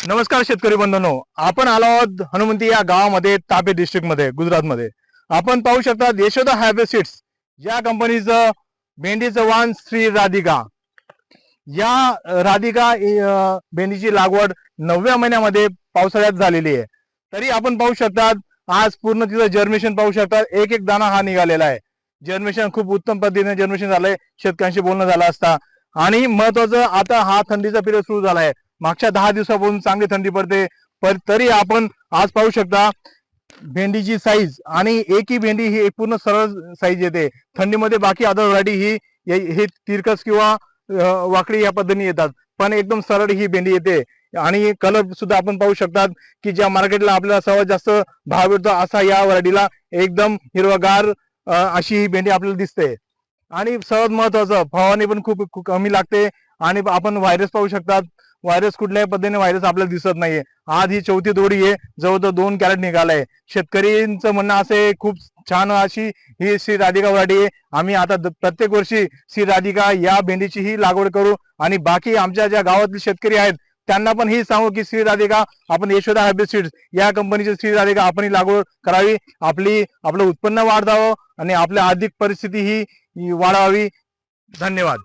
नमस्कार शेतकरी बंधूंनो, आपण आलो आहोत हनुमंती या गावामध्ये, तापी डिस्ट्रिक्ट मध्ये, गुजरात मध्ये. आपण पाहू शकता यशोदा हायब्रिड सीड्स या कंपनीचं भेंडीचं वाण श्री राधिका. या राधिका भेंडीची लागवड 9व्या महिन्यामध्ये पावसाळ्यात झालेली आहे. तरी आपण पाहू शकतात आज पूर्ण तिचं जर्मिनेशन पाहू शकतात. एक एक दाना हा निघालेला आहे. जर्मिनेशन खूप उत्तम पद्धतीने जर्मिनेशन झालंय. शेतकऱ्यांशी बोलणं झालं असता. आणि महत्वाचं, आता हा थंडीचा पिरियड सुरू झालाय. मागच्या 10 दिवसापासून चांगली थंडी पडते, पण तरी आपण आज पाहू शकता भेंडीची साईज, आणि एकही भेंडी ही पूर्ण सरळ साईज येते. थंडीमध्ये बाकी अदर व्हरायटी ही तिरकस किंवा वाकडी या पद्धतीने येतात, पण एकदम सरळ ही भेंडी येते. आणि कलर सुद्धा आपण पाहू शकतात की ज्या मार्केटला आपल्याला सर्वात जास्त भाव भेटतो असा या व्हरायटीला एकदम हिरवागार अशी ही भेंडी आपल्याला दिसते. आणि सर्वात महत्वाचं, फवारणी पण खूप कमी लागते. आणि आपण व्हायरस पाहू शकतात, व्हायरस कुठल्याही पद्धतीने व्हायरस आपल्याला दिसत नाहीये. आज ही 4थी तोडी आहे, जवळजवळ 2 कॅरेट निघालाय. शेतकऱ्यांचं म्हणणं असे खूप छान अशी ही श्री राधिका व्हरायटी आहे. आम्ही आता प्रत्येक वर्षी श्री राधिका या भेंडीची ही लागवड करू, आणि बाकी आमच्या ज्या गावातील शेतकरी आहेत त्यांना पण ही सांगू की श्री राधिका, आपण यशोदा हायब्रिड सीड्स या कंपनीची श्री राधिका आपण लागवड करावी. आपलं उत्पन्न वाढावं आणि आपल्या आर्थिक परिस्थिती ही वाढवावी. धन्यवाद.